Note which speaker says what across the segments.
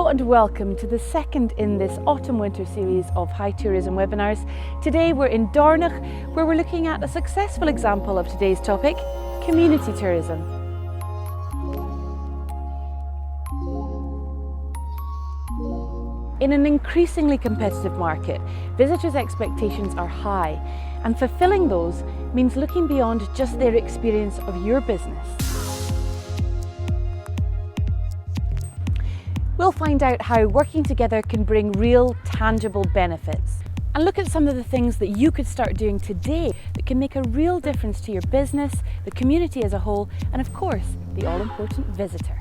Speaker 1: and welcome to the second in this autumn-winter series of High Tourism webinars. Today we're in Dornoch, where we're looking at a successful example of today's topic, community tourism. In an increasingly competitive market, visitors' expectations are high, and fulfilling those means looking beyond just their experience of your business. We'll find out how working together can bring real, tangible benefits, and look at some of the things that you could start doing today that can make a real difference to your business, the community as a whole, and of course, the all-important visitor.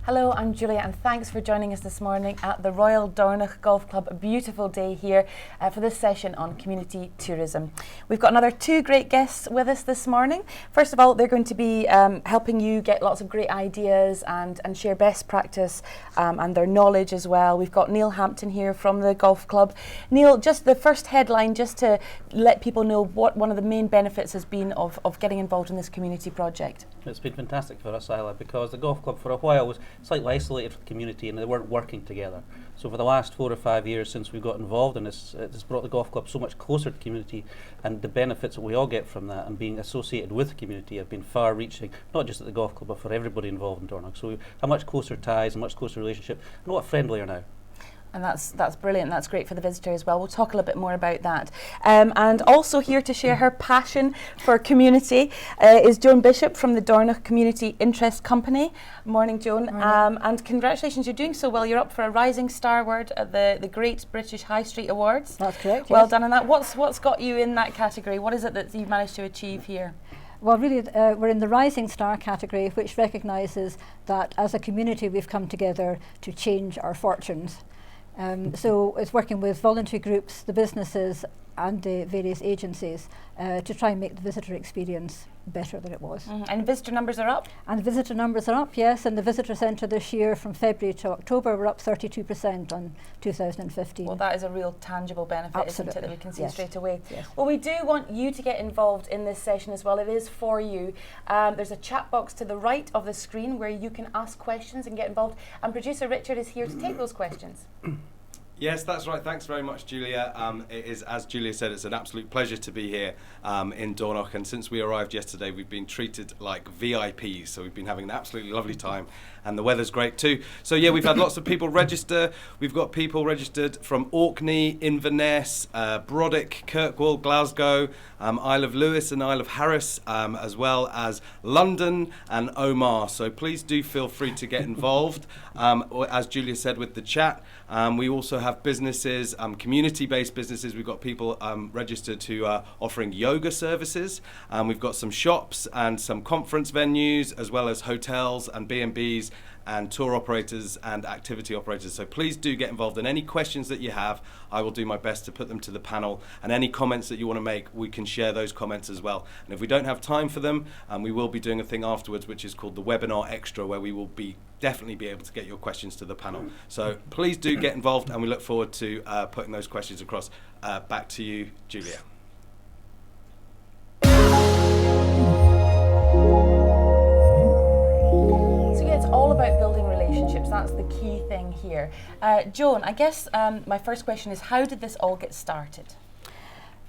Speaker 1: Hello, I'm Julia and thanks for joining us this morning at the Royal Dornoch Golf Club. A beautiful day here for this session on community tourism. We've got another two great guests with us this morning. First of all, they're going to be helping you get lots of great ideas and share best practice and their knowledge as well. We've got Neil Hampton here from the golf club. Neil, just the first headline, just to let people know what one of the main benefits has been of getting involved in this community project.
Speaker 2: It's been fantastic for us, Isla, because the golf club for a while was slightly isolated from the community and they weren't working together. So for the last 4 or 5 years since we got involved in this, it's brought the golf club so much closer to the community, and the benefits that we all get from that and being associated with the community have been far-reaching, not just at the golf club but for everybody involved in Dornoch. So we have much closer ties, a much closer relationship, and a lot friendlier now.
Speaker 1: And that's brilliant. That's great for the visitor as well. We'll talk a little bit more about that. And also here to share her passion for community is Joan Bishop from the Dornoch Community Interest Company. Morning, Joan. Morning. And congratulations, you're doing so well. You're up for a Rising Star Award at the Great British High Street Awards.
Speaker 3: That's correct.
Speaker 1: Well
Speaker 3: yes.
Speaker 1: done on that. What's got you in that category? What is it that you've managed to achieve here?
Speaker 3: Well, really, we're in the Rising Star category, which recognises that as a community we've come together to change our fortunes. So it's working with voluntary groups, the businesses and the various agencies to try and make the visitor experience better than it was.
Speaker 1: Mm-hmm. And visitor numbers are up?
Speaker 3: And visitor numbers are up, yes. And the visitor centre this year from February to October we're up 32% on 2015.
Speaker 1: Well, that is a real tangible benefit,
Speaker 3: Absolutely.
Speaker 1: Isn't it, that we can see
Speaker 3: yes.
Speaker 1: straight away.
Speaker 3: Yes.
Speaker 1: Well, we do want you to get involved in this session as well. It is for you. There's a chat box to the right of the screen where you can ask questions and get involved. And producer Richard is here to take those questions.
Speaker 4: Yes, that's right. Thanks very much, Julia. It is, as Julia said, it's an absolute pleasure to be here in Dornoch. And since we arrived yesterday, we've been treated like VIPs. So we've been having an absolutely lovely time. And the weather's great too. So yeah, we've had lots of people register. We've got people registered from Orkney, Inverness, Brodick, Kirkwall, Glasgow, Isle of Lewis and Isle of Harris, as well as London and Omagh. So please do feel free to get involved. As Julia said with the chat, we also have businesses, community-based businesses. We've got people registered who are offering yoga services. We've got some shops and some conference venues, as well as hotels and B&Bs and tour operators and activity operators. So please do get involved. And any questions that you have, I will do my best to put them to the panel. And any comments that you want to make, we can share those comments as well. And if we don't have time for them, we will be doing a thing afterwards, which is called the Webinar Extra, where we will definitely be able to get your questions to the panel. So please do get involved, and we look forward to putting those questions across. Back to you, Julia.
Speaker 1: It's all about building relationships. That's the key thing here. Joan, I guess my first question is, how did this all get started?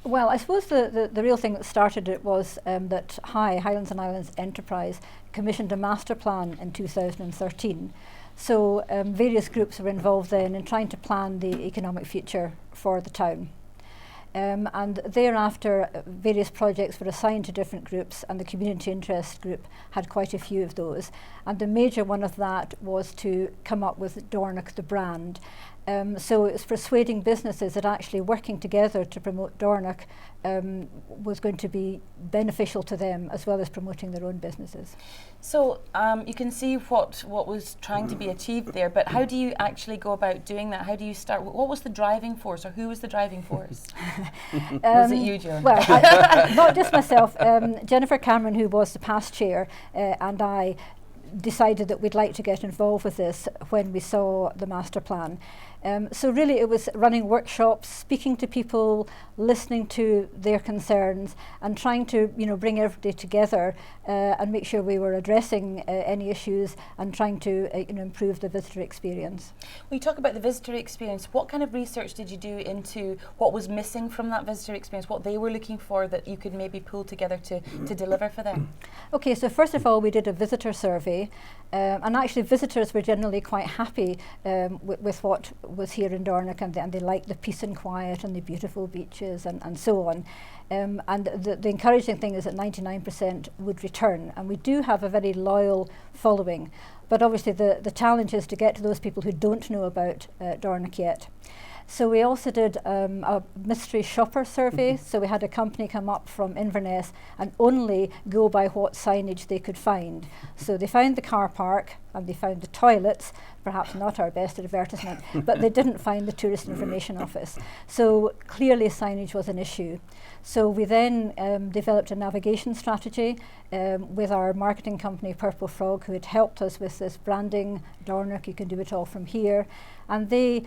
Speaker 3: Well, I suppose the real thing that started it was that Highlands and Islands Enterprise commissioned a master plan in 2013. So various groups were involved then in trying to plan the economic future for the town. And thereafter, various projects were assigned to different groups, and the community interest group had quite a few of those. And the major one of that was to come up with Dornoch, the brand. So it was persuading businesses that actually working together to promote Dornoch was going to be beneficial to them, as well as promoting their own businesses.
Speaker 1: So you can see what was trying to be achieved there, but how do you actually go about doing that? How do you start? What was the driving force, or who was the driving force? Was it you, Joan?
Speaker 3: Well, not just myself. Jennifer Cameron, who was the past chair, and I decided that we'd like to get involved with this when we saw the master plan. So really it was running workshops, speaking to people, listening to their concerns, and trying to bring everybody together and make sure we were addressing any issues and trying to improve the visitor experience.
Speaker 1: When you talk about the visitor experience, what kind of research did you do into what was missing from that visitor experience, what they were looking for that you could maybe pull together to deliver for them?
Speaker 3: Okay, so first of all we did a visitor survey, and actually visitors were generally quite happy with what was here in Dornoch, and they liked the peace and quiet and the beautiful beaches and so on. And the encouraging thing is that 99% would return, and we do have a very loyal following. But obviously the challenge is to get to those people who don't know about Dornoch yet. So we also did a mystery shopper survey. So we had a company come up from Inverness and only go by what signage they could find. So they found the car park and they found the toilets, perhaps not our best advertisement, but they didn't find the tourist information office. So clearly signage was an issue. So we then developed a navigation strategy with our marketing company Purple Frog, who had helped us with this branding, Dornoch, you can do it all from here. And they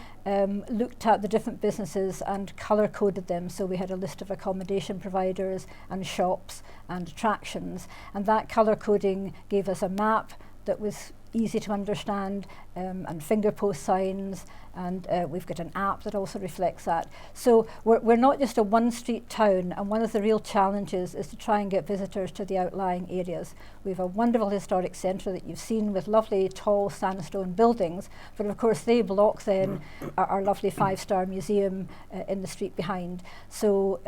Speaker 3: looked at the different businesses and colour coded them. So we had a list of accommodation providers and shops and attractions, and that colour coding gave us a map that was easy to understand, and finger post signs, and we've got an app that also reflects that. So we're not just a one street town, and one of the real challenges is to try and get visitors to the outlying areas. We have a wonderful historic centre that you've seen with lovely tall sandstone buildings, but of course they block then our lovely 5-star museum in the street behind. So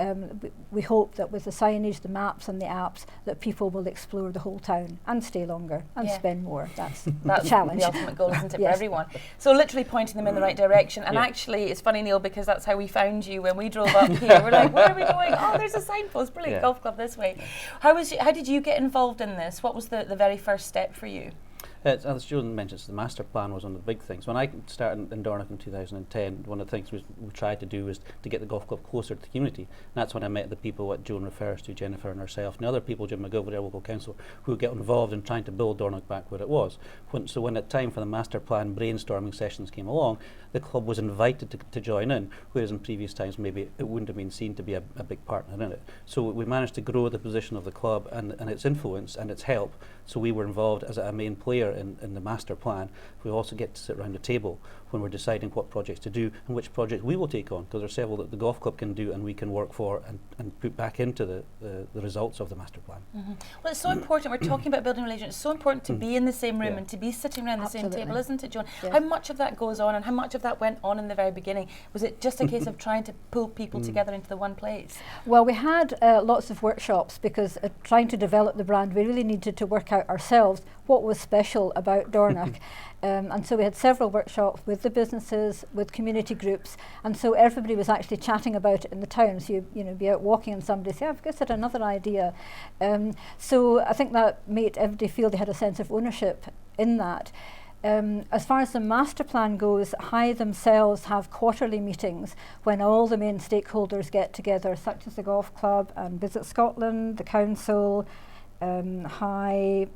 Speaker 3: we hope that with the signage, the maps and the apps, that people will explore the whole town and stay longer and spend more. That's the challenge.
Speaker 1: The ultimate goal, isn't it,
Speaker 3: Yes.
Speaker 1: for everyone? So literally pointing them in the right direction. And actually, it's funny, Neil, because that's how we found you when we drove up here. We're like, where are we going? Oh, there's a signpost. Brilliant, golf club this way. How did you get involved in this? What was the very first step for you?
Speaker 2: As Joan mentions, the master plan was one of the big things. When I started in Dornoch in 2010, one of the things we tried to do was to get the golf club closer to the community. And that's when I met the people that Joan refers to, Jennifer and herself, and the other people, Jim McGilvery, our local councillor, who get involved in trying to build Dornoch back where it was. So when the time for the master plan brainstorming sessions came along, the club was invited to join in, whereas in previous times maybe it wouldn't have been seen to be a big partner in it. So we managed to grow the position of the club and its influence and its help. So we were involved as a main player in the master plan. We also get to sit around the table when we're deciding what projects to do and which projects we will take on, because there are several that the golf club can do and we can work for and put back into the results of the master plan.
Speaker 1: Well, it's so important. We're talking about building relations. It's so important to be in the same room and to be sitting around the same table, isn't it, Joan?
Speaker 3: Yes.
Speaker 1: How much of that goes on and how much of that went on in the very beginning? Was it just a case of trying to pull people together into the one place?
Speaker 3: Well, we had lots of workshops because trying to develop the brand, we really needed to work out ourselves what was special about Dornoch. And so we had several workshops with the businesses, with community groups, and so everybody was actually chatting about it in the town. So you be out walking and somebody say, I've got another idea. So I think that made everybody feel they had a sense of ownership in that. As far as the master plan goes, High themselves have quarterly meetings when all the main stakeholders get together, such as the golf club and Visit Scotland, the council, High,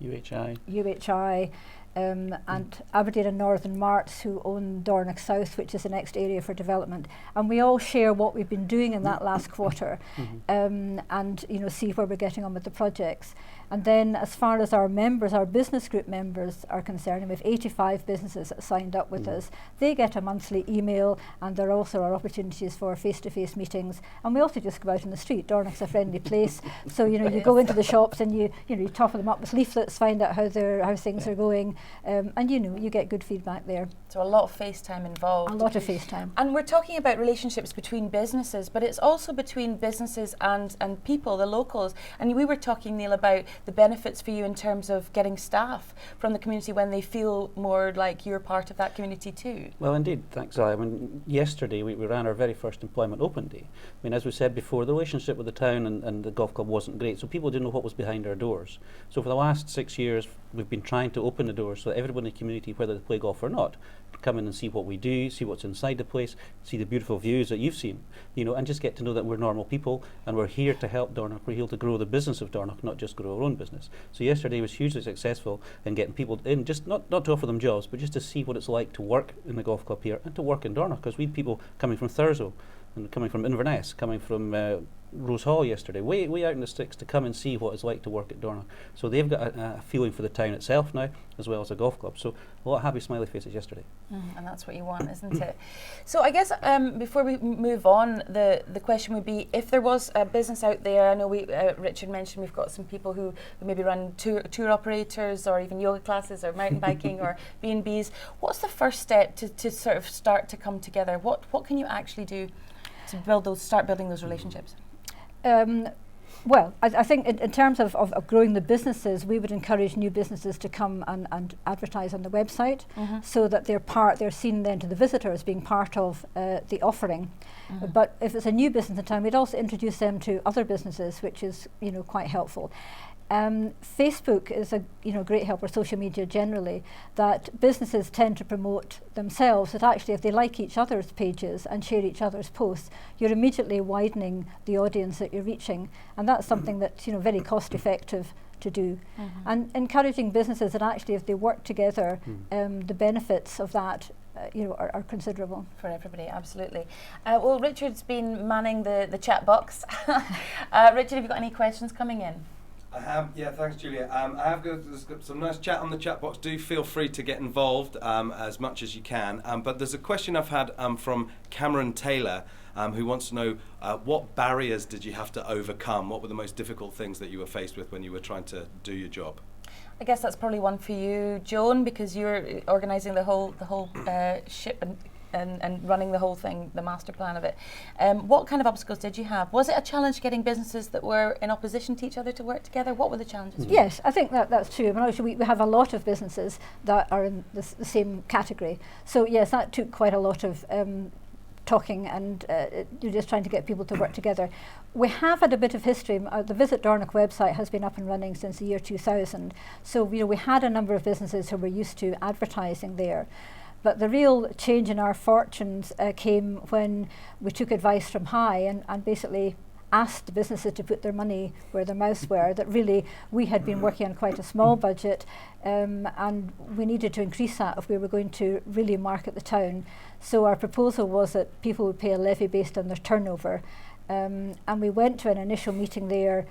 Speaker 3: UHI, and Aberdeen and Northern Marts, who own Dornoch South, which is the next area for development. And we all share what we've been doing in that last quarter, and see where we're getting on with the projects. And then as far as our members, our business group members are concerned, and we have 85 businesses that signed up with us, they get a monthly email, and there also are opportunities for face-to-face meetings. And we also just go out in the street. Dornoch's a friendly place, so you go into the shops and you top them up with leaflets, find out how things are going, and you get good feedback there.
Speaker 1: So a lot of FaceTime involved.
Speaker 3: A lot of FaceTime.
Speaker 1: And we're talking about relationships between businesses, but it's also between businesses and people, the locals. And we were talking, Neil, about the benefits for you in terms of getting staff from the community when they feel more like you're part of that community too.
Speaker 2: Well, indeed, thanks, Ali. I mean, yesterday we ran our very first employment open day. I mean, as we said before, the relationship with the town and the golf club wasn't great, so people didn't know what was behind our doors. So for the last 6 years, we've been trying to open the doors outdoors so that everyone in the community, whether they play golf or not, can come in and see what we do, see what's inside the place, see the beautiful views that you've seen, and just get to know that we're normal people and we're here to help Dornoch. We're here to grow the business of Dornoch, not just grow our own business. So yesterday was hugely successful in getting people in, just not to offer them jobs, but just to see what it's like to work in the golf club here and to work in Dornoch, because we had people coming from Thurso and coming from Inverness, coming from Rose Hall yesterday, way out in the sticks, to come and see what it's like to work at Dornoch. So they've got a feeling for the town itself now, as well as a golf club. So a lot of happy smiley faces yesterday.
Speaker 1: And that's what you want, isn't it? So I guess before we move on, the question would be, if there was a business out there, I know Richard mentioned we've got some people who maybe run tour operators or even yoga classes or mountain biking or B&Bs. What's the first step to sort of start to come together? What can you actually do to start building those relationships?
Speaker 3: Well, I think in terms of growing the businesses, we would encourage new businesses to come and advertise on the website, so that they're seen then to the visitors being part of the offering. But if it's a new business in town, we'd also introduce them to other businesses, which is quite helpful. Facebook is a great help, or social media generally, that businesses tend to promote themselves. That actually, if they like each other's pages and share each other's posts, you're immediately widening the audience that you're reaching, and that's something that's very cost effective to do. And encouraging businesses that actually, if they work together, the benefits of that are considerable.
Speaker 1: For everybody, absolutely. Well, Richard's been manning the chat box. Richard, have you got any questions coming in?
Speaker 4: I have, yeah, thanks Julia. I have got some nice chat on the chat box. Do feel free to get involved as much as you can. But there's a question I've had from Cameron Taylor, who wants to know what barriers did you have to overcome? What were the most difficult things that you were faced with when you were trying to do your job?
Speaker 1: I guess that's probably one for you, Joan, because you're organising the whole ship and running the whole thing, the master plan of it. What kind of obstacles did you have? Was it a challenge getting businesses that were in opposition to each other to work together? What were the challenges?
Speaker 3: Yes, I think that's true. I mean, actually, we have a lot of businesses that are in the same category. So yes, that took quite a lot of talking and you're just trying to get people to work together. We have had a bit of history. The Visit Dornoch website has been up and running since the year 2000. So we had a number of businesses who were used to advertising there. But the real change in our fortunes came when we took advice from High and basically asked the businesses to put their money where their mouths were, that really we had been working on quite a small budget and we needed to increase that if we were going to really market the town. So our proposal was that people would pay a levy based on their turnover. And we went to an initial meeting there,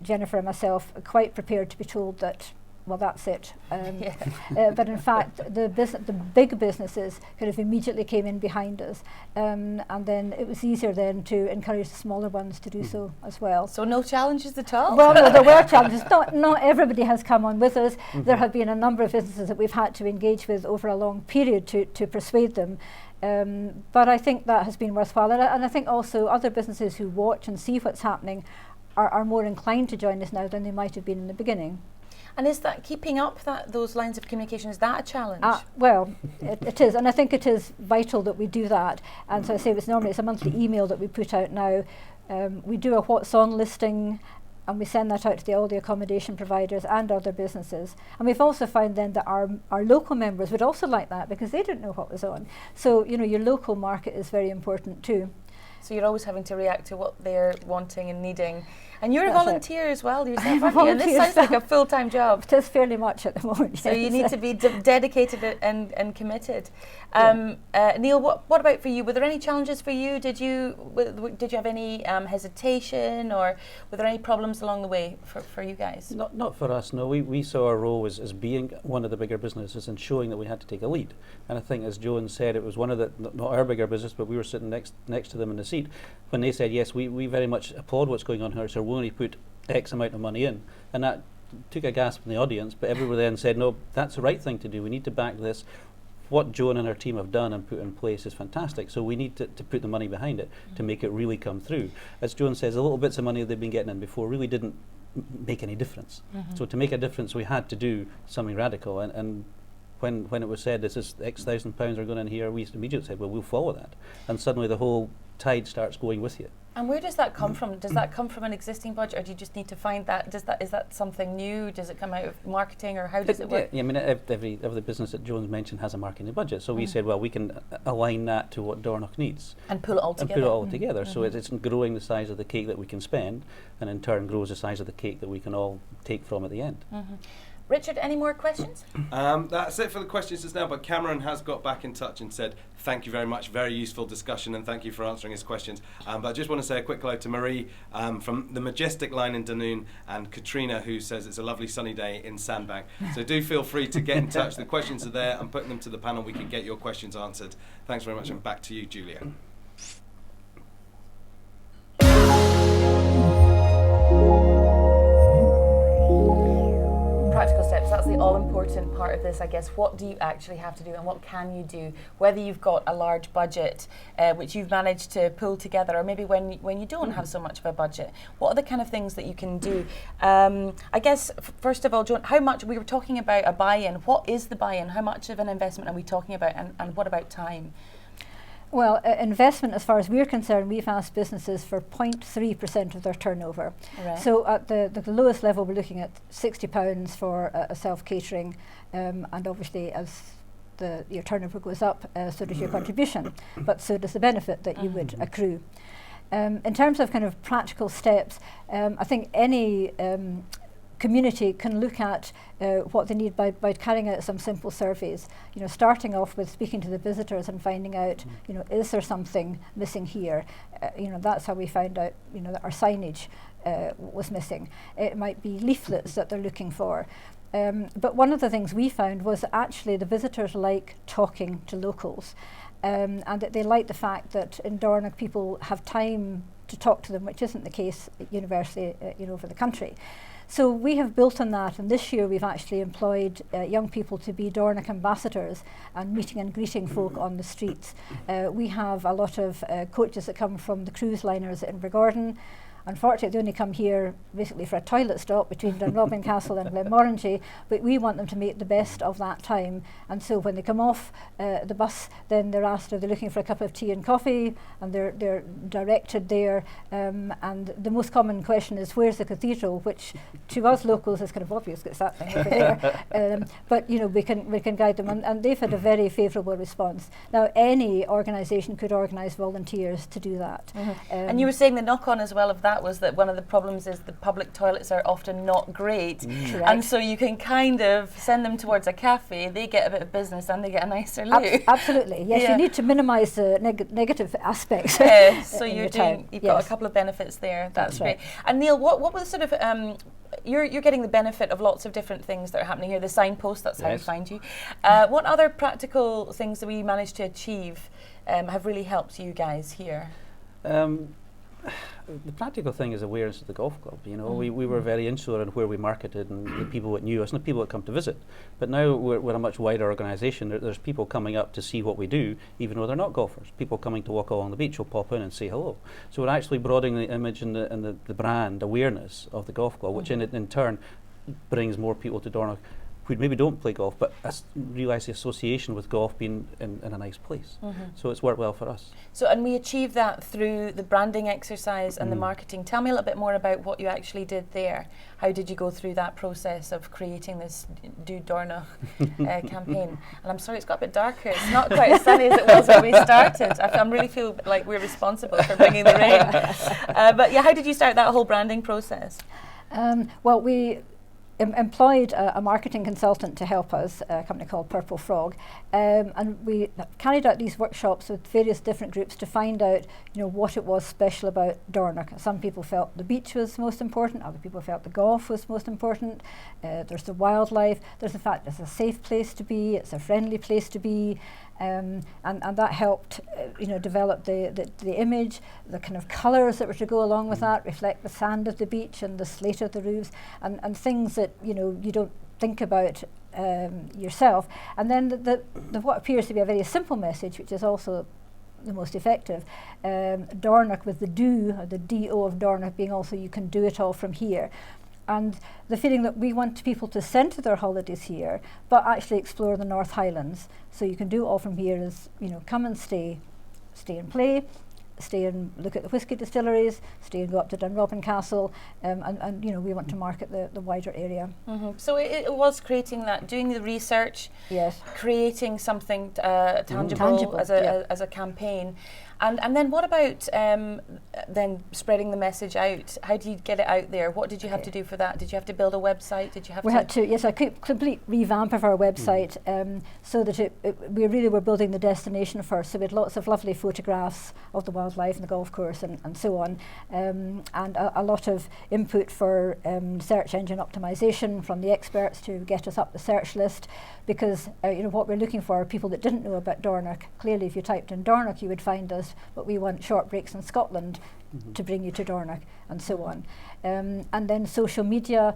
Speaker 3: Jennifer and myself, quite prepared to be told that, well, that's it. But in fact, the big businesses kind of immediately came in behind us, and then it was easier then to encourage the smaller ones to do so as well.
Speaker 1: So no challenges at all?
Speaker 3: Well, no, there were challenges. Not everybody has come on with us. There have been a number of businesses that we've had to engage with over a long period to persuade them. But I think that has been worthwhile, and I think also other businesses who watch and see what's happening are more inclined to join us now than they might have been in the beginning.
Speaker 1: And is that keeping up those lines of communication, is that a challenge?
Speaker 3: Well, it is, and I think it is vital that we do that. And so I say it's a monthly email that we put out now. We do a what's on listing, and we send that out to all the accommodation providers and other businesses. And we've also found then that our local members would also like that because they didn't know what was on. So, your local market is very important too.
Speaker 1: So you're always having to react to what they're wanting and needing. And you're
Speaker 3: That's
Speaker 1: a volunteer as well yourself, aren't you? And this
Speaker 3: volunteer
Speaker 1: sounds like a full-time job.
Speaker 3: It is fairly much at the moment.
Speaker 1: So you need to be dedicated and committed. Neil, what about for you? Were there any challenges for you? Did you have any hesitation, or were there any problems along the way for you guys?
Speaker 2: Not for us, no. We saw our role as being one of the bigger businesses and showing that we had to take a lead. And I think, as Joan said, it was one of the, not our bigger business, but we were sitting next to them in the seat when they said, yes, we very much applaud what's going on here, so we're willing to put X amount of money in. And that took a gasp from the audience, but everyone then said, no, that's the right thing to do. We need to back this. What Joan and her team have done and put in place is fantastic, so we need to put the money behind it to make it really come through. As Joan says, the little bits of money they've been getting in before really didn't make any difference. So to make a difference, we had to do something radical, and when it was said this is X thousand pounds are going in here, we immediately said, well, we'll follow that. And suddenly the whole tide starts going with you.
Speaker 1: And where does that come from? Does that come from an existing budget, or do you just need to find that? Is that something new? Does it come out of marketing, or how does it work?
Speaker 2: Yeah, I mean, every business that Jones mentioned has a marketing budget. So we said, well, we can align that to what Dornoch needs.
Speaker 1: And pull it all together.
Speaker 2: So it's growing the size of the cake that we can spend, and in turn grows the size of the cake that we can all take from at the end.
Speaker 1: Richard, any more questions?
Speaker 4: That's it for the questions just now, but Cameron has got back in touch and said, thank you very much, very useful discussion, and thank you for answering his questions. But I just want to say a quick hello to Marie from the Majestic line in Dunoon, and Katrina, who says it's a lovely sunny day in Sandbank. So do feel free to get in touch. The questions are there. I'm putting them to the panel. We can get your questions answered. Thanks very much, and back to you, Julia.
Speaker 1: Practical steps, that's the all-important part of this, I guess. What do you actually have to do, and what can you do? Whether you've got a large budget, which you've managed to pull together, or maybe when you don't have so much of a budget, what are the kind of things that you can do? I guess, first of all, Joan, how much, we were talking about a buy-in. What is the buy-in? How much of an investment are we talking about, and what about time?
Speaker 3: Well, investment, as far as we're concerned, we've asked businesses for 0.3% of their turnover. Right. So at the lowest level, we're looking at £60 for a self-catering, and obviously as your turnover goes up, so does your contribution, but so does the benefit that you would accrue. In terms of kind of practical steps, I think any community can look at what they need by carrying out some simple surveys. You know, starting off with speaking to the visitors and finding out, you know, is there something missing here? You know, that's how we found out, you know, that our signage was missing. It might be leaflets that they're looking for. But one of the things we found was actually the visitors like talking to locals, and that they like the fact that in Dornoch people have time to talk to them, which isn't the case universally, you know, over the country. So we have built on that, and this year we've actually employed young people to be Dornoch ambassadors and meeting and greeting folk on the streets. We have a lot of coaches that come from the cruise liners in Invergordon. Unfortunately, they only come here basically for a toilet stop between Dunrobin Castle and Glenmorangie, but we want them to make the best of that time. And so when they come off the bus, then they're asked, are they looking for a cup of tea and coffee? And they're directed there. And the most common question is, where's the cathedral? Which to us locals is kind of obvious, it's that thing over there. But you know, we can guide them, and they've had a very favourable response. Now, any organisation could organise volunteers to do that.
Speaker 1: And you were saying the knock-on as well of that was that one of the problems is the public toilets are often not great, and so you can kind of send them towards a cafe, they get a bit of business and they get a nicer loo.
Speaker 3: Absolutely, yes, you need to minimise the negative aspects.
Speaker 1: So you've got a couple of benefits there, that's great. And Neil, what was sort of, you're getting the benefit of lots of different things that are happening here, the signpost, that's how we find you. What other practical things that we managed to achieve have really helped you guys here?
Speaker 2: The practical thing is awareness of the golf club. You know, we were very insular in where we marketed and the people that knew us and the people that come to visit. But now we're a much wider organisation. There's people coming up to see what we do, even though they're not golfers. People coming to walk along the beach will pop in and say hello. So we're actually broadening the image and the brand awareness of the golf club, which in turn brings more people to Dornoch who maybe don't play golf, but realise the association with golf being in a nice place. So it's worked well for us. So, and we achieved that through the branding exercise and the marketing. Tell me a little bit more about what you actually did there. How did you go through that process of creating this Do Dornoch campaign? And I'm sorry, it's got a bit darker. It's not quite as sunny as it was when we started. I really feel like we're responsible for bringing the rain. But yeah, how did you start that whole branding process?
Speaker 3: Well, we employed a marketing consultant to help us, a company called Purple Frog, and we carried out these workshops with various different groups to find out, you know, what it was special about Dornoch. Some people felt the beach was most important, other people felt the golf was most important. There's the wildlife, there's the fact it's a safe place to be, it's a friendly place to be, and that helped you know, develop the image, the kind of colours that were to go along with that, reflect the sand of the beach and the slate of the roofs, and things that, you know, you don't think about yourself. And then the what appears to be a very simple message, which is also the most effective, Dornoch with the do, or the D-O of Dornoch being also, you can do it all from here. And the feeling that we want people to centre their holidays here, but actually explore the North Highlands. So you can do it all from here is, you know, come and stay and play, stay and look at the whisky distilleries, stay and go up to Dunrobin Castle, and we want to market the wider area.
Speaker 1: So it was creating that, doing the research,
Speaker 3: yes,
Speaker 1: creating something tangible as a campaign. And then what about then spreading the message out? How do you get it out there? What did you have to do for that? Did you have to build a website? Did you have
Speaker 3: we had to, yes, a complete revamp of our website, so that we really were building the destination first. So we had lots of lovely photographs of the wildlife and the golf course and so on, and a lot of input for search engine optimization from the experts to get us up the search list, because what we're looking for are people that didn't know about Dornoch. Clearly, if you typed in Dornoch, you would find us, but we want short breaks in Scotland to bring you to Dornoch, and so on. And then social media,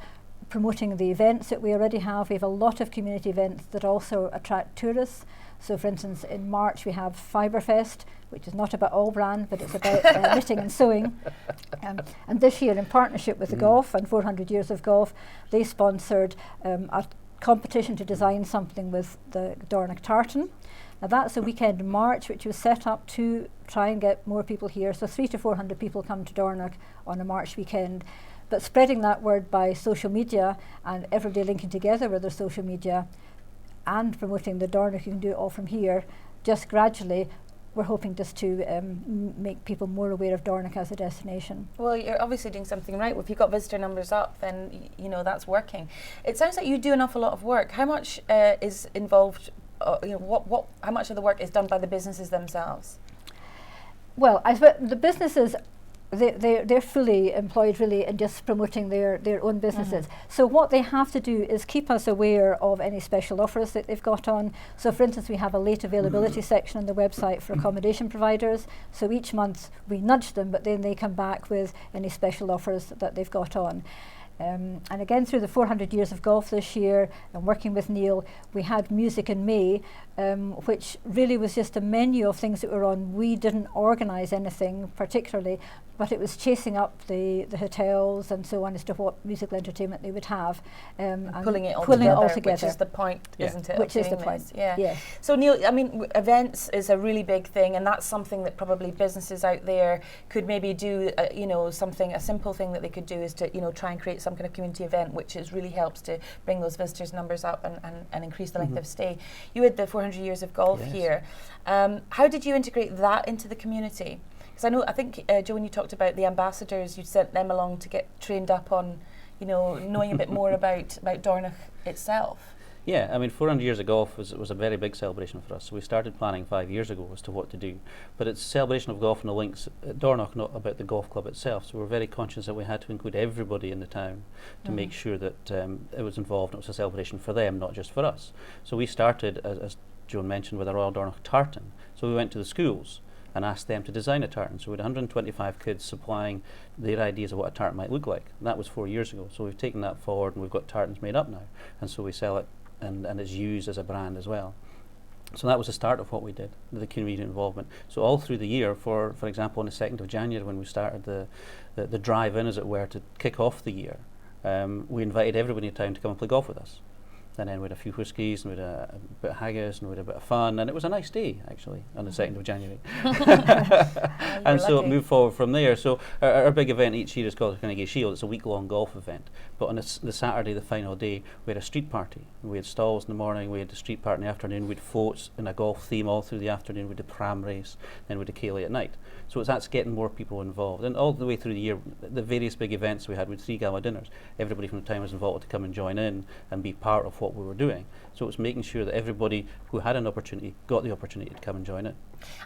Speaker 3: promoting the events that we already have. We have a lot of community events that also attract tourists. So for instance, in March we have Fiberfest, which is not about all brand, but it's about knitting and sewing. And this year, in partnership with the Golf and 400 Years of Golf, they sponsored a competition to design something with the Dornoch tartan. Now that's a weekend in March, which was set up to try and get more people here. So 300 to 400 people come to Dornoch on a March weekend. But spreading that word by social media and everybody linking together with their social media and promoting the Dornoch, you can do it all from here, just gradually. We're hoping just to make people more aware of Dornoch as a destination. Well,
Speaker 1: you're obviously doing something right. If you've got visitor numbers up, then that's working. It sounds like you do an awful lot of work. How much is involved? How much of the work is done by the businesses themselves?
Speaker 3: Well, I suppose the businesses, they're fully employed really in just promoting their own businesses. So what they have to do is keep us aware of any special offers that they've got on. So for instance, we have a late availability section on the website for accommodation providers. So each month we nudge them, but then they come back with any special offers that they've got on. And again, through the 400 Years of Golf this year, and working with Neil, we had Music in May, which really was just a menu of things that were on. We didn't organise anything particularly, but it was chasing up the hotels and so on as to what musical entertainment they would have. And
Speaker 1: pulling it all together, which is the point, isn't it?
Speaker 3: Which is the point,
Speaker 1: yeah. So Neil, I mean, events is a really big thing, and that's something that probably businesses out there could maybe do, something, a simple thing that they could do is to, try and create some kind of community event, which really helps to bring those visitors' numbers up and increase the length of stay. You had the 400 Years of Golf here. How did you integrate that into the community? Because I think, Jo, when you talked about the ambassadors, you sent them along to get trained up on, knowing a bit more about Dornoch itself.
Speaker 2: Yeah, I mean, 400 Years of Golf was a very big celebration for us. So we started planning 5 years ago as to what to do. But it's a celebration of golf and the links at Dornoch, not about the golf club itself. So we're very conscious that we had to include everybody in the town to make sure that it was involved and it was a celebration for them, not just for us. So we started, as Joan mentioned, with a Royal Dornoch tartan. So we went to the schools and asked them to design a tartan. So we had 125 kids supplying their ideas of what a tartan might look like. And that was 4 years ago. So we've taken that forward and we've got tartans made up now. And so we sell it and it's used as a brand as well. So that was the start of what we did, the community involvement. So all through the year, for example, on the 2nd of January when we started the drive-in, as it were, to kick off the year, we invited everybody in town to come and play golf with us. And then we had a few whiskies, and we had a bit of haggis, and we had a bit of fun, and it was a nice day, actually, on the 2nd of January. And so it moved forward from there. So our big event each year is called the Carnegie Shield. It's a week-long golf event. But on the Saturday, the final day, we had a street party. We had stalls in the morning, we had the street party in the afternoon, we had floats and a golf theme all through the afternoon, we had the pram race, then we had the Ceilidh at night. So that's getting more people involved. And all the way through the year, the various big events we had with 3 gala dinners, everybody from the town was involved to come and join in and be part of what we were doing. So it was making sure that everybody who had an opportunity got the opportunity to come and join in.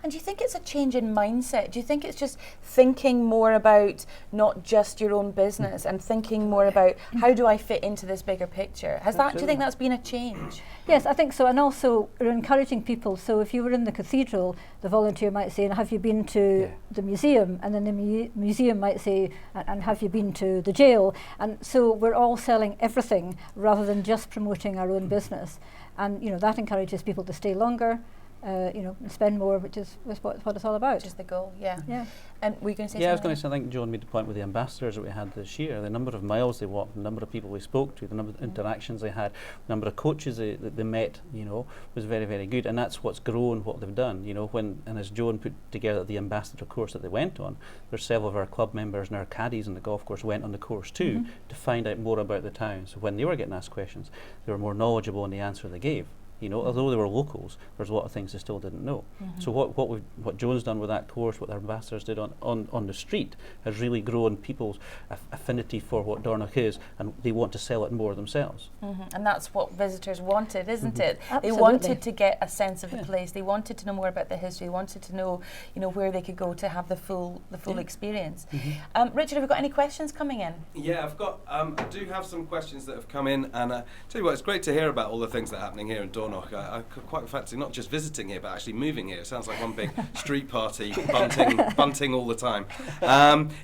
Speaker 1: And do you think it's a change in mindset? Do you think it's just thinking more about not just your own business and thinking more about how do I fit into this bigger picture? Do you think that's been a change?
Speaker 3: Yes, I think so. And also we're encouraging people. So if you were in the cathedral, the volunteer might say, and have you been to the museum? And then the museum might say, and have you been to the jail? And so we're all selling everything rather than just promoting our own business. And that encourages people to stay longer, spend more, which is what it's all about.
Speaker 1: Which is the goal, yeah.
Speaker 3: Yeah.
Speaker 1: And were you going to say
Speaker 2: Yeah, I was
Speaker 1: something?
Speaker 2: going to say, I think Joan made the point with the ambassadors that we had this year, the number of miles they walked, the number of people they spoke to, the number of interactions they had, the number of coaches that they met, was very, very good. And that's what's grown what they've done, and as Joan put together the ambassador course that they went on, there's several of our club members and our caddies in the golf course went on the course too to find out more about the town. So when they were getting asked questions, they were more knowledgeable in the answer they gave. Although they were locals, there's a lot of things they still didn't know. So what Joan's done with that course, what the ambassadors did on the street, has really grown people's affinity for what Dornoch is, and they want to sell it more themselves.
Speaker 1: And that's what visitors wanted, isn't it?
Speaker 3: Absolutely.
Speaker 1: They wanted to get a sense of the place. They wanted to know more about the history. They wanted to know, where they could go to have the full experience. Richard, have we got any questions coming in?
Speaker 4: Yeah, I've got. I do have some questions that have come in, and tell you what, it's great to hear about all the things that are happening here in Dornoch. I could quite fancy not just visiting here, but actually moving here. It sounds like one big street party, bunting all the time.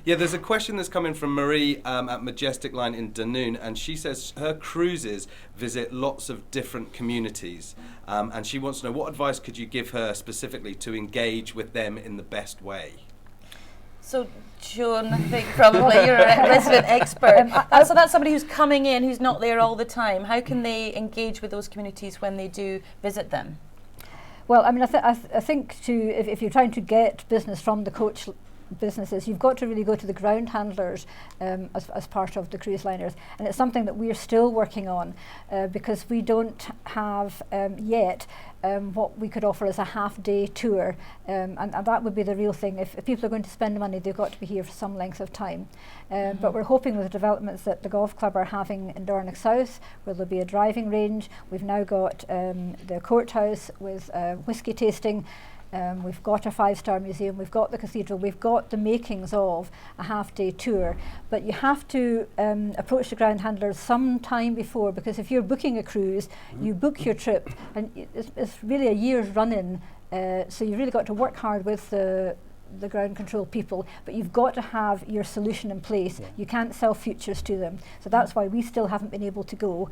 Speaker 4: There's a question that's coming from Marie at Majestic Line in Dunoon, and she says her cruises visit lots of different communities, and she wants to know what advice could you give her specifically to engage with them in the best way.
Speaker 1: So, Joan, I think probably you're a resident expert. So that's somebody who's coming in, who's not there all the time. How can they engage with those communities when they do visit them?
Speaker 3: Well, I mean, I think if you're trying to get business from the coach businesses, you've got to really go to the ground handlers as part of the cruise liners, and it's something that we're still working on because we don't have yet what we could offer as a half-day tour, and that would be the real thing. If people are going to spend money, they've got to be here for some length of time. But we're hoping with the developments that the golf club are having in Dornoch South, where there'll be a driving range. We've now got the courthouse with whisky tasting. We've got a 5-star museum, we've got the cathedral, we've got the makings of a half-day tour, but you have to approach the ground handlers some time before, because if you're booking a cruise, you book your trip, and it's really a year's run-in, so you've really got to work hard with the ground control people, but you've got to have your solution in place. You can't sell futures to them. So that's why we still haven't been able to go,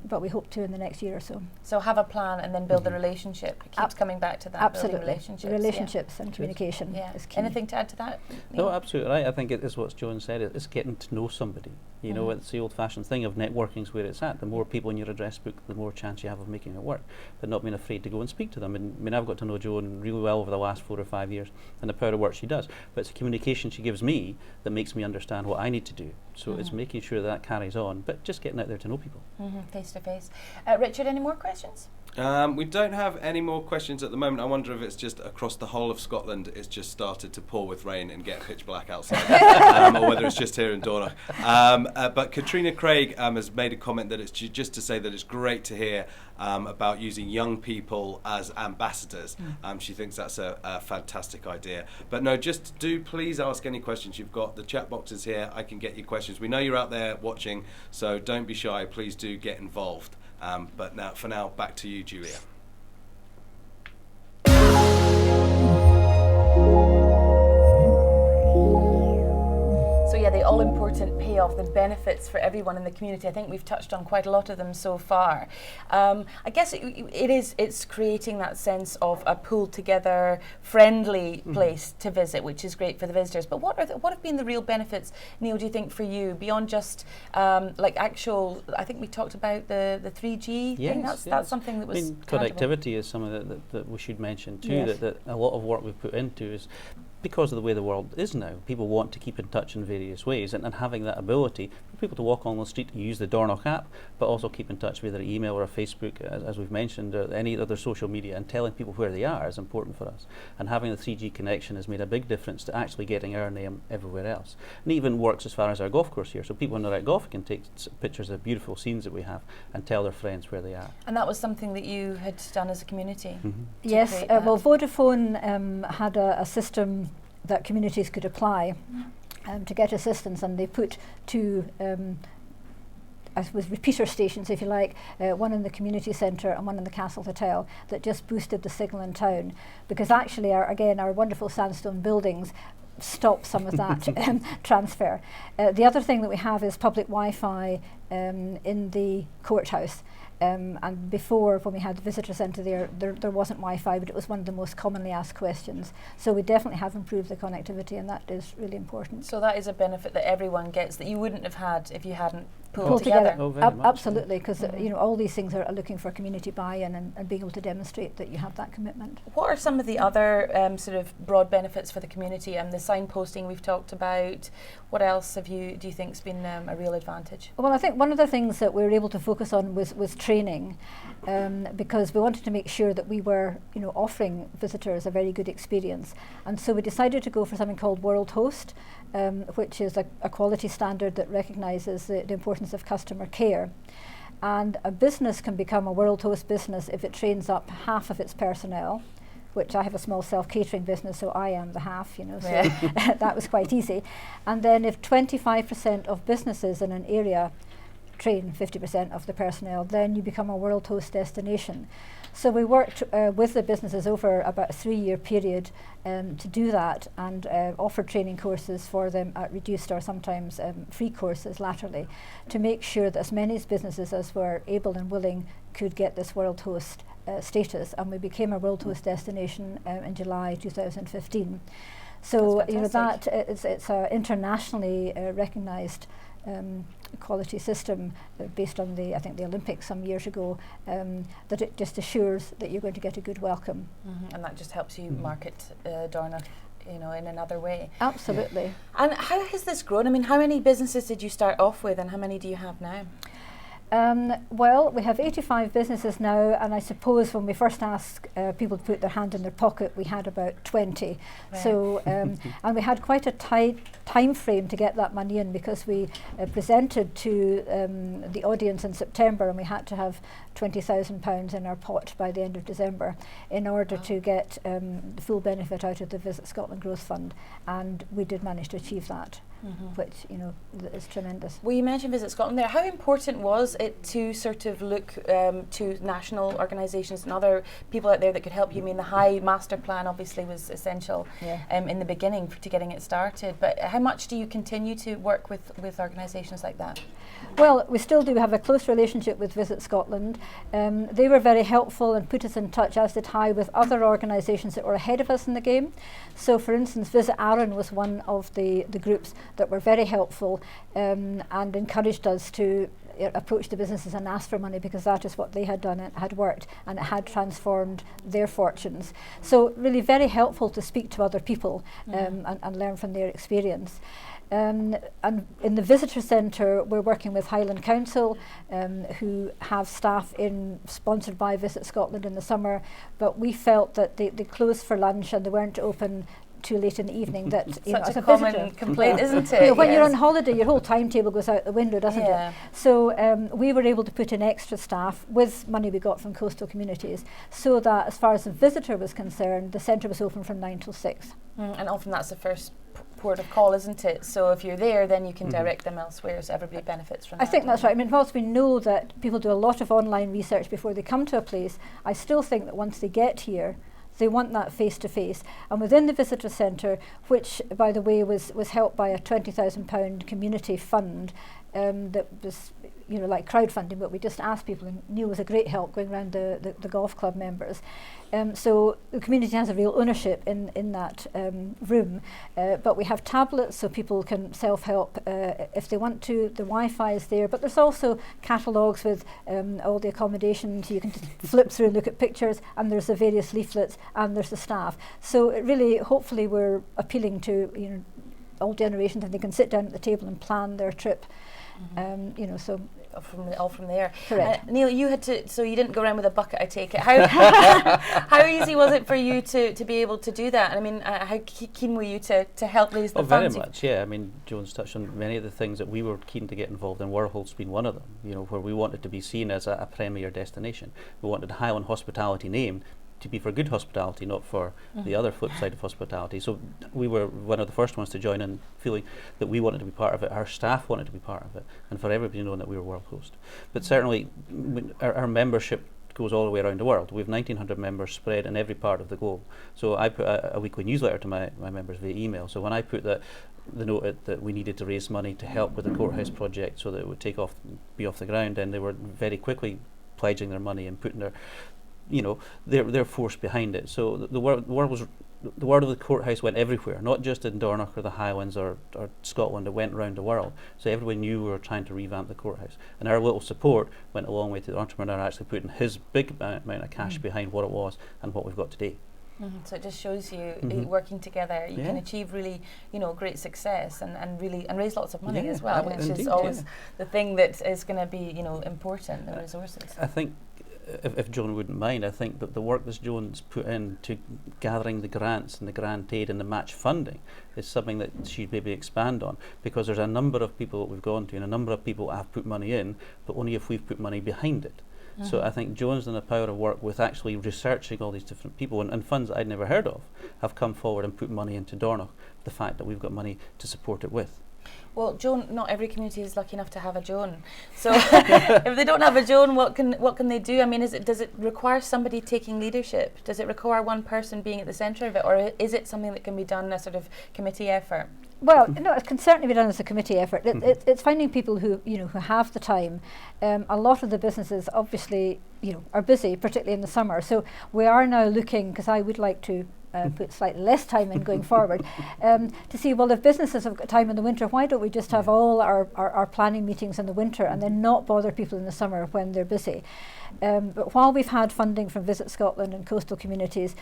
Speaker 3: but we hope to in the next year or so.
Speaker 1: So have a plan and then build the relationship. It keeps coming back to that.
Speaker 3: Absolutely.
Speaker 1: Building
Speaker 3: Relationships and communication is key.
Speaker 1: Anything to add to that?
Speaker 2: No, absolutely right. I think it is what Joan said. It's getting to know somebody. It's the old-fashioned thing of networking's where it's at. The more people in your address book, the more chance you have of making it work, but not being afraid to go and speak to them. And I mean, I've got to know Joan really well over the last 4 or 5 years, and the power of work she does. But it's the communication she gives me that makes me understand what I need to do. So it's making sure that carries on, but just getting out there to know people.
Speaker 1: Face to face. Richard, any more questions?
Speaker 4: We don't have any more questions at the moment. I wonder if it's just across the whole of Scotland it's just started to pour with rain and get pitch black outside, or whether it's just here in Dornoch. But Katrina Craig has made a comment that it's just to say that it's great to hear about using young people as ambassadors. She thinks that's a fantastic idea. But no, just do please ask any questions. You've got the chat boxes here. I can get you questions. We know you're out there watching, so don't be shy. Please do get involved. But for now, back to you, Julia.
Speaker 1: So yeah, the all-important payoff, the benefits for everyone in the community. I think we've touched on quite a lot of them so far. I guess it's creating that sense of a pulled together, friendly place to visit, which is great for the visitors. But what have been the real benefits, Neil, do you think, for you, beyond just actual, I think we talked about the 3G thing. That's something that was
Speaker 2: connectivity is something that we should mention too, that a lot of work we've put into is because of the way the world is now. People want to keep in touch in various ways, and having that ability for people to walk on the street, use the Dornoch app, but also keep in touch with their email or Facebook, as we've mentioned, or any other social media, and telling people where they are is important for us. And having the 3G connection has made a big difference to actually getting our name everywhere else. And even works as far as our golf course here, so people when they're at golf can take pictures of beautiful scenes that we have and tell their friends where they are.
Speaker 1: And that was something that you had done as a community?
Speaker 3: Yes, well, Vodafone had a system that communities could apply to get assistance, and they put two I suppose repeater stations, if you like, one in the community centre and one in the Castle Hotel, that just boosted the signal in town, because actually our wonderful sandstone buildings stop some of that transfer. The other thing that we have is public Wi-Fi in the courthouse, And before, when we had the visitor centre there wasn't Wi-Fi, but it was one of the most commonly asked questions. So we definitely have improved the connectivity, and that is really important.
Speaker 1: So that is a benefit that everyone gets that you wouldn't have had if you hadn't pulled
Speaker 3: Pull together.
Speaker 2: Oh, very much,
Speaker 3: Absolutely, because you know, all these things are looking for community buy-in and being able to demonstrate that you have that commitment.
Speaker 1: What are some of the other sort of broad benefits for the community? The signposting we've talked about. What else do you think has been a real advantage?
Speaker 3: Well, I think one of the things that we were able to focus on was training, because we wanted to make sure that we were, you know, offering visitors a very good experience. And so we decided to go for something called World Host, which is a quality standard that recognises the importance of customer care. And a business can become a World Host business if it trains up half of its personnel, which I have a small self-catering business, so I am the half, you know, so that was quite easy. And then if 25% of businesses in an area train 50% of the personnel, then you become a World Host destination. So we worked with the businesses over about a 3-year period to do that, and offered training courses for them at reduced or sometimes free courses laterally, to make sure that as many businesses as were able and willing could get this World Host status, and we became a World Host destination in July 2015. So you know, that it's an internationally recognised quality system based on I think the Olympics some years ago, that it just assures that you're going to get a good welcome.
Speaker 1: And that just helps you market Dornoch, you know, in another way.
Speaker 3: Absolutely.
Speaker 1: And how has this grown? I mean, how many businesses did you start off with, and how many do you have now?
Speaker 3: Well, we have 85 businesses now, and I suppose when we first asked people to put their hand in their pocket, we had about 20. Right. So, and we had quite a tight time frame to get that money in, because we presented to the audience in September, and we had to have £20,000 in our pot by the end of December in order to get the full benefit out of the Visit Scotland Growth Fund, and we did manage to achieve that. Which, you know, is tremendous. Well,
Speaker 1: you mentioned Visit Scotland there. How important was it to sort of look to national organisations and other people out there that could help you? I mean, the High Master Plan obviously was essential in the beginning to getting it started, but how much do you continue to work with organisations like that?
Speaker 3: Well, we still do have a close relationship with Visit Scotland. They were very helpful and put us in touch, as did High, with other organisations that were ahead of us in the game. So, for instance, Visit Arran was one of the groups that were very helpful and encouraged us to approach the businesses and ask for money, because that is what they had done. It had worked and it had transformed their fortunes. So really very helpful to speak to other people and learn from their experience. And in the visitor centre, we're working with Highland Council, who have staff sponsored by Visit Scotland in the summer, but we felt that they closed for lunch and they weren't open too late in the evening. That you know, as a common
Speaker 1: complaint, isn't it?
Speaker 3: You know, when you're on holiday, your whole timetable goes out the window, doesn't it? So we were able to put in extra staff with money we got from coastal communities, so that as far as the visitor was concerned, the centre was open from 9 till 6.
Speaker 1: And often that's the first port of call, isn't it? So if you're there, then you can direct them elsewhere, so everybody benefits from that.
Speaker 3: I think that's right. I mean, whilst we know that people do a lot of online research before they come to a place, I still think that once they get here, they want that face-to-face. And within the visitor centre, which, by the way, was helped by a £20,000 community fund that was, you know, like crowdfunding, but we just asked people, and Neil was a great help going around the golf club members. So the community has a real ownership in that room, but we have tablets so people can self-help if they want to. The Wi-Fi is there, but there's also catalogues with all the accommodations. You can just flip through and look at pictures, and there's the various leaflets, and there's the staff. So it really, hopefully, we're appealing to, you know, all generations, and they can sit down at the table and plan their trip. You know, so
Speaker 1: all from there.
Speaker 3: Correct.
Speaker 1: Neil, you had to, so you didn't go around with a bucket, I take it. How easy was it for you to be able to do that? And I mean, how keen were you to help raise the funds?
Speaker 2: Very much, yeah. I mean, Joan's touched on many of the things that we were keen to get involved in. Warhol's been one of them, you know, where we wanted to be seen as a premier destination. We wanted Highland hospitality name to be for good hospitality, not for the other flip side of hospitality. So we were one of the first ones to join in, feeling that we wanted to be part of it, our staff wanted to be part of it, and for everybody knowing that we were World Host. But certainly our membership goes all the way around the world. We have 1,900 members spread in every part of the globe. So I put a weekly newsletter to my members via email. So when I put the note that we needed to raise money to help with the courthouse project so that it would be off the ground, and they were very quickly pledging their money and putting their force behind it. So the word of the courthouse went everywhere, not just in Dornoch or the Highlands or Scotland. It went around the world. So everyone knew we were trying to revamp the courthouse. And our little support went a long way to the entrepreneur actually putting his big amount of cash behind what it was and what we've got today.
Speaker 1: So it just shows you working together, you can achieve really, great success and raise lots of money as well, which is always the thing that is going to be, important, the resources.
Speaker 2: I think, if Joan wouldn't mind, I think that the work that Joan's put into gathering the grants and the grant aid and the match funding is something that she'd maybe expand on, because there's a number of people that we've gone to and a number of people have put money in, but only if we've put money behind it. So I think Joan's done a power of work with actually researching all these different people, and funds that I'd never heard of have come forward and put money into Dornoch, the fact that we've got money to support it with.
Speaker 1: Well, Joan, not every community is lucky enough to have a Joan. So if they don't have a Joan, what can they do? I mean, does it require somebody taking leadership? Does it require one person being at the centre of it, or is it something that can be done as a sort of committee effort?
Speaker 3: Well, it can certainly be done as a committee effort. It's finding people who have the time. A lot of the businesses obviously are busy, particularly in the summer. So we are now looking, because I would like to put slightly less time in going forward, to see, well, if businesses have got time in the winter, why don't we just have all our planning meetings in the winter and then not bother people in the summer when they're busy? But while we've had funding from Visit Scotland and coastal communities,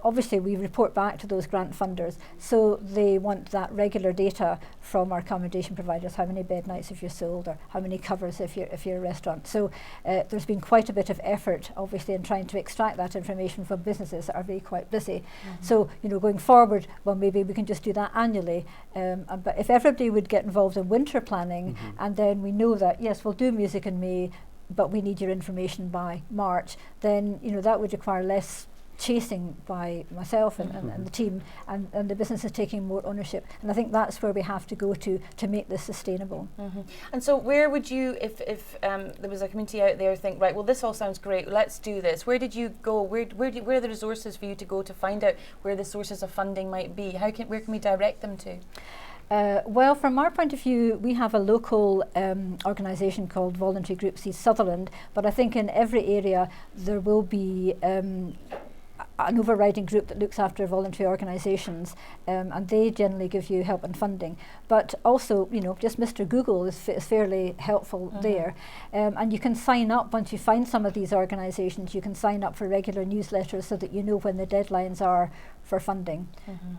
Speaker 3: obviously we report back to those grant funders, so they want that regular data from our accommodation providers. How many bed nights have you sold, or how many covers if you're a restaurant? So there's been quite a bit of effort, obviously, in trying to extract that information from businesses that are really quite busy. So going forward, well, maybe we can just do that annually. But if everybody would get involved in winter planning, and then we know that yes, we'll do music in May, but we need your information by March, then that would require less chasing by myself and the team, and the business is taking more ownership. And I think that's where we have to go to make this sustainable.
Speaker 1: And so where would you, if there was a community out there, think, right, well, this all sounds great, let's do this. Where did you go? Where are the resources for you to go to find out where the sources of funding might be? Where can we direct them to?
Speaker 3: Well, from our point of view, we have a local organisation called Voluntary Groups East Sutherland, but I think in every area there will be an overriding group that looks after voluntary organisations, and they generally give you help and funding. But also, just Mr. Google is fairly helpful there. And you can sign up once you find some of these organisations. You can sign up for regular newsletters so that you know when the deadlines are for funding,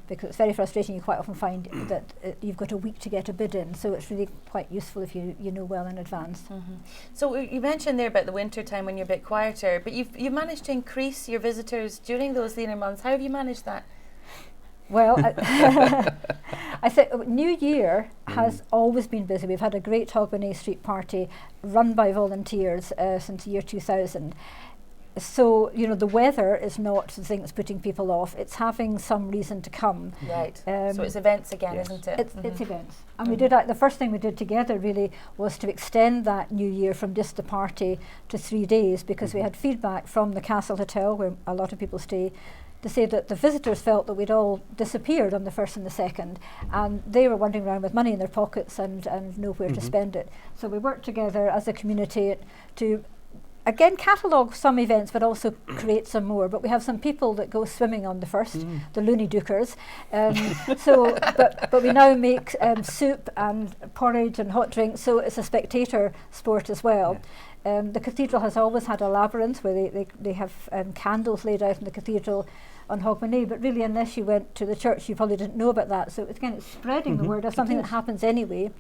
Speaker 3: because it's very frustrating. You quite often find that you've got a week to get a bid in, so it's really quite useful if you know well in advance.
Speaker 1: So you mentioned there about the winter time when you're a bit quieter, but you've managed to increase your visitors during those leaner months. How have you managed that?
Speaker 3: Well, I think New Year has always been busy. We've had a great Hogmanay Street party run by volunteers since the year 2000. So, the weather is not the thing that's putting people off. It's having some reason to come.
Speaker 1: Right. So it's events again, isn't it?
Speaker 3: It's events. And we did the first thing we did together really was to extend that New Year from just the party to 3 days, because we had feedback from the Castle Hotel, where a lot of people stay, to say that the visitors felt that we'd all disappeared on the 1st and the 2nd, and they were wandering around with money in their pockets and nowhere to spend it. So we worked together as a community to again catalogue some events, but also create some more. But we have some people that go swimming on the 1st, the loony dookers. But we now make soup and porridge and hot drinks, so it's a spectator sport as well. The cathedral has always had a labyrinth where they have candles laid out in the cathedral on Hogmanay, but really unless you went to the church you probably didn't know about that. So it's spreading the word of something that happens anyway.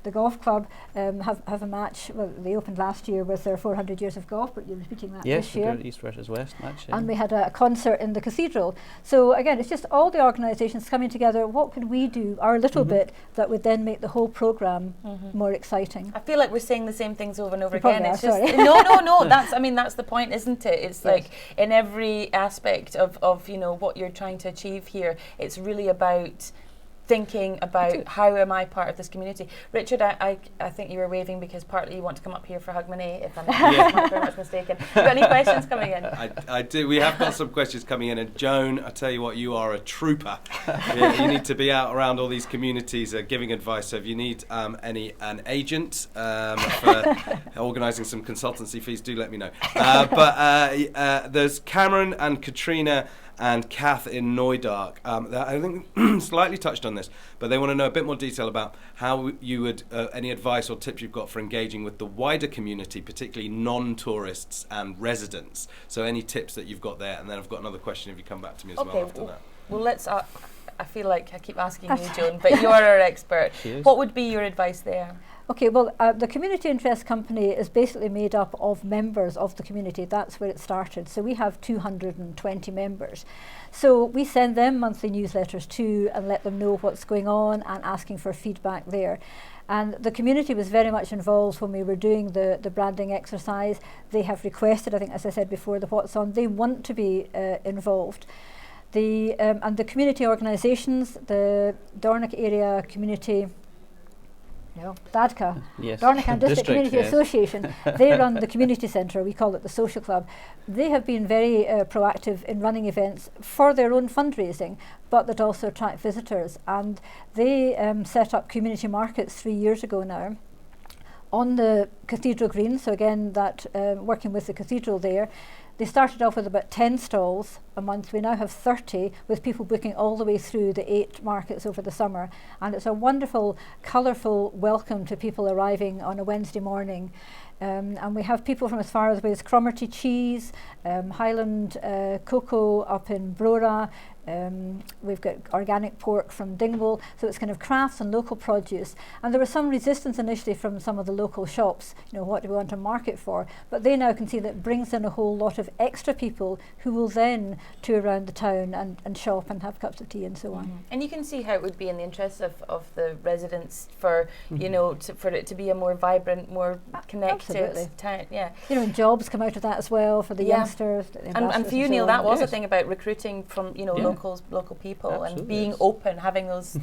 Speaker 3: The golf club have a match. Well, they opened last year with their 400 years of golf, but you're repeating that this year.
Speaker 2: Yes, East versus West match.
Speaker 3: And we had a concert in the cathedral. So again, it's just all the organisations coming together. What could we do, our little bit, that would then make the whole programme more exciting?
Speaker 1: I feel like we're saying the same things over and over
Speaker 3: You
Speaker 1: again. It's just no. That's the point, isn't it? It's like in every aspect of what you're trying to achieve here. It's really about thinking about how am I part of this community. Richard, I think you were waving because partly you want to come up here for Hogmanay, if I'm not very much mistaken. Have you got any questions coming in?
Speaker 4: I do. We have got some questions coming in, and Joan, I tell you what, you are a trooper. You need to be out around all these communities giving advice. So if you need an agent for organising some consultancy fees, do let me know. But there's Cameron and Katrina and Kath in Neudark. I think slightly touched on this, but they want to know a bit more detail about how you would, any advice or tips you've got for engaging with the wider community, particularly non-tourists and residents. So any tips that you've got there, and then I've got another question if you come back to me as well after that.
Speaker 1: Well, let's. I feel like I keep asking you, Joan, but you're our expert. What would be your advice there?
Speaker 3: Okay, well, the Community Interest Company is basically made up of members of the community. That's where it started. So we have 220 members. So we send them monthly newsletters too and let them know what's going on and asking for feedback there. And the community was very much involved when we were doing the branding exercise. They have requested, I think, as I said before, the what's on. They want to be involved. And the community organisations, the Dornoch Area Community, DADCA, Dornoch and District Community Association, they run the community centre, we call it the social club. They have been very proactive in running events for their own fundraising, but that also attract visitors. And they set up community markets 3 years ago now on the Cathedral Green, so again, that working with the cathedral there. They started off with about 10 stalls a month. We now have 30, with people booking all the way through the 8 markets over the summer. And it's a wonderful, colourful welcome to people arriving on a Wednesday morning. And we have people from as far away as Cromarty cheese, Highland cocoa up in Brora. We've got organic pork from Dingwall, so it's kind of crafts and local produce. And there was some resistance initially from some of the local shops, what do we want to market for? But they now can see that it brings in a whole lot of extra people who will then tour around the town and shop and have cups of tea and so on.
Speaker 1: And you can see how it would be in the interest of the residents for, for it to be a more vibrant, more connected town. Yeah.
Speaker 3: And jobs come out of that as well for the youngsters.
Speaker 1: And for you, Neil, that was a thing about recruiting from, local people. Absolutely, and being open, having those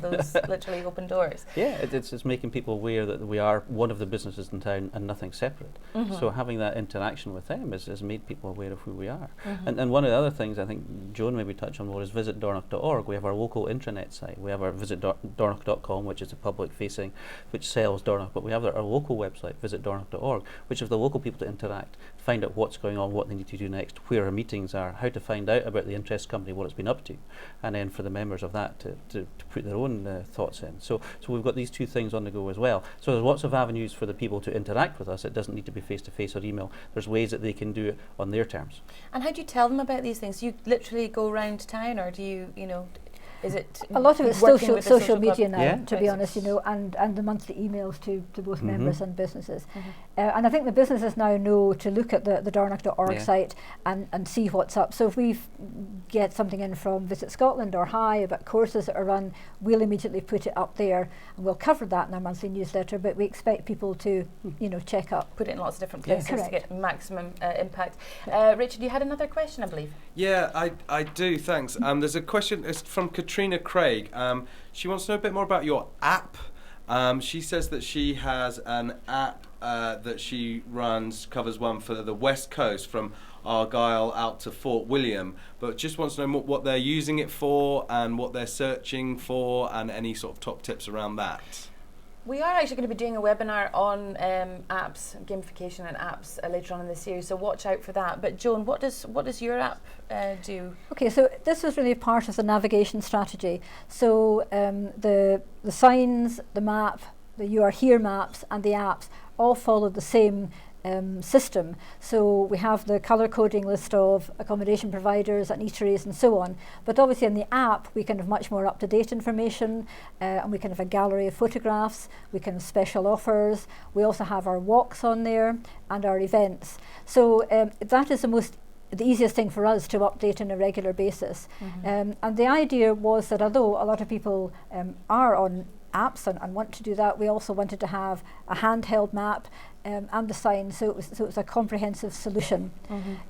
Speaker 1: literally open doors.
Speaker 2: Yeah, it's making people aware that we are one of the businesses in town and nothing separate. So having that interaction with them has made people aware of who we are. And one of the other things I think Joan maybe touched on more is visitdornoch.org. We have our local intranet site. We have our visitdornoch.com, which is a public facing, which sells Dornoch, but we have our local website, visitdornoch.org, which is the local people to interact, find out what's going on, what they need to do next, where our meetings are, how to find out about the interest company, what it's been up to, and then for the members of that to put their own thoughts in. So we've got these two things on the go as well. So there's lots of avenues for the people to interact with us. It doesn't need to be face-to-face or email. There's ways that they can do it on their terms.
Speaker 1: And how do you tell them about these things? Do you literally go around town, or do you, is it
Speaker 3: a lot of it's social media now, to be honest, and the monthly emails to both members and businesses. And I think the businesses now know to look at the dornoch.org site and see what's up. So if we get something in from Visit Scotland or High about courses that are run, we'll immediately put it up there, and we'll cover that in our monthly newsletter, but we expect people to check up.
Speaker 1: Put it in lots of different places to get maximum impact. Richard, you had another question, I believe.
Speaker 4: Yeah, I do, thanks. There's a question, it's from Katrina Craig. She wants to know a bit more about your app. She says that she has an app that she runs, covers one for the West Coast from Argyll out to Fort William, but just wants to know what they're using it for and what they're searching for and any sort of top tips around that.
Speaker 1: We are actually going to be doing a webinar on apps, gamification and apps later on in the series, so watch out for that. But Joan, what does your app do?
Speaker 3: Okay, so this was really part of the navigation strategy. So the signs, the map, the You Are Here maps and the apps all follow the same system. So we have the colour coding list of accommodation providers and eateries and so on. But obviously in the app we can have much more up-to-date information, and we can have a gallery of photographs, we can have special offers, we also have our walks on there and our events. So that is the easiest thing for us to update on a regular basis. And the idea was that although a lot of people are on apps and want to do that. We also wanted to have a handheld map and the sign, so it was a comprehensive solution.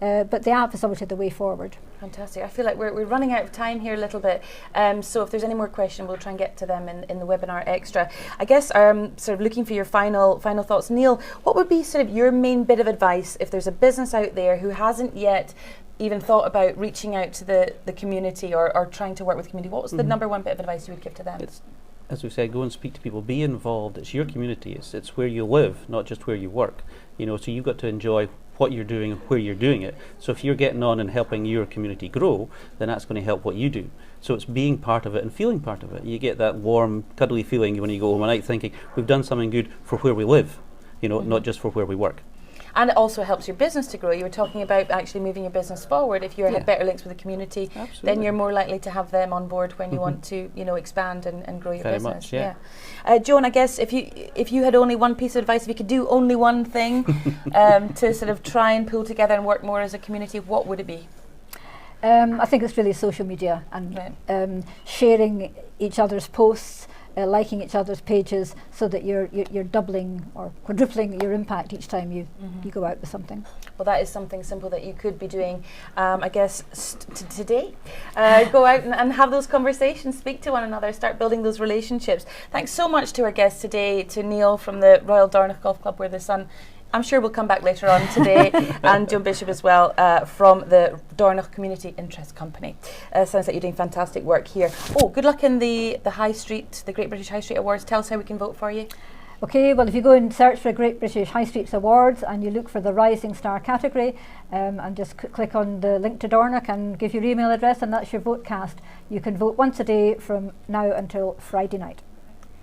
Speaker 3: But the app is obviously the way forward.
Speaker 1: Fantastic. I feel like we're running out of time here a little bit, so if there's any more questions, we'll try and get to them in the webinar extra. I guess sort of looking for your final thoughts. Neil, what would be sort of your main bit of advice if there's a business out there who hasn't yet even thought about reaching out to the community or trying to work with the community? What was the number one bit of advice you would give to them?
Speaker 2: It's, as we said, go and speak to people, be involved. It's your community, it's where you live, not just where you work. You know, so you've got to enjoy what you're doing and where you're doing it. So if you're getting on and helping your community grow, then that's going to help what you do. So it's being part of it and feeling part of it. You get that warm, cuddly feeling when you go home at night thinking, we've done something good for where we live, you know, not just for where we work.
Speaker 1: And it also helps your business to grow. You were talking about actually moving your business forward. If you have better links with the community, then you're more likely to have them on board when you want to, you know, expand and grow your
Speaker 2: Very
Speaker 1: business.
Speaker 2: much, yeah.
Speaker 1: Joan, I guess if you had only one piece of advice, if you could do only one thing to sort of try and pull together and work more as a community, what would it be?
Speaker 3: I think it's really social media and sharing each other's posts, liking each other's pages, so that you're doubling or quadrupling your impact each time you go out with something.
Speaker 1: Well, that is something simple that you could be doing, I guess, today. Go out and have those conversations, speak to one another, start building those relationships. Thanks so much to our guests today, to Neil from the Royal Dornoch Golf Club, where the sun, I'm sure we'll come back later on today, and Joan Bishop as well from the Dornoch Community Interest Company. Sounds like you're doing fantastic work here. Oh, good luck in the High Street, the Great British High Street Awards. Tell us how we can vote for you.
Speaker 3: Okay, well, if you go and search for Great British High Streets Awards and you look for the Rising Star category and just click on the link to Dornoch and give your email address, and that's your vote cast. You can vote once a day from now until Friday night.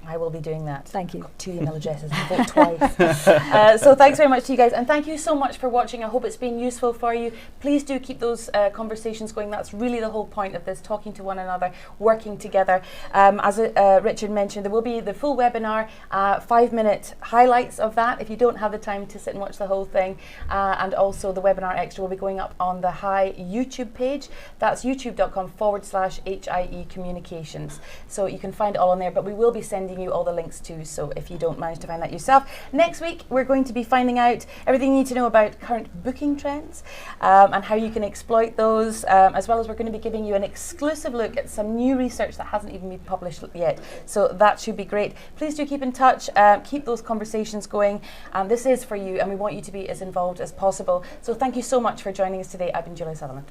Speaker 1: I will be doing that.
Speaker 3: Thank you.
Speaker 1: Got 2 email addresses and vote twice. So thanks very much to you guys, and thank you so much for watching. I hope it's been useful for you. Please do keep those conversations going. That's really the whole point of this, talking to one another, working together. As Richard mentioned, there will be the full webinar, 5-minute highlights of that if you don't have the time to sit and watch the whole thing. And also the webinar extra will be going up on the High YouTube page. That's youtube.com/HIE Communications. So you can find it all on there, but we will be sending you all the links too, so if you don't manage to find that yourself. Next week we're going to be finding out everything you need to know about current booking trends and how you can exploit those, as well as we're going to be giving you an exclusive look at some new research that hasn't even been published yet, so that should be great. Please do keep in touch, keep those conversations going, and this is for you, and we want you to be as involved as possible. So thank you so much for joining us today. I've been Julia Sutherland.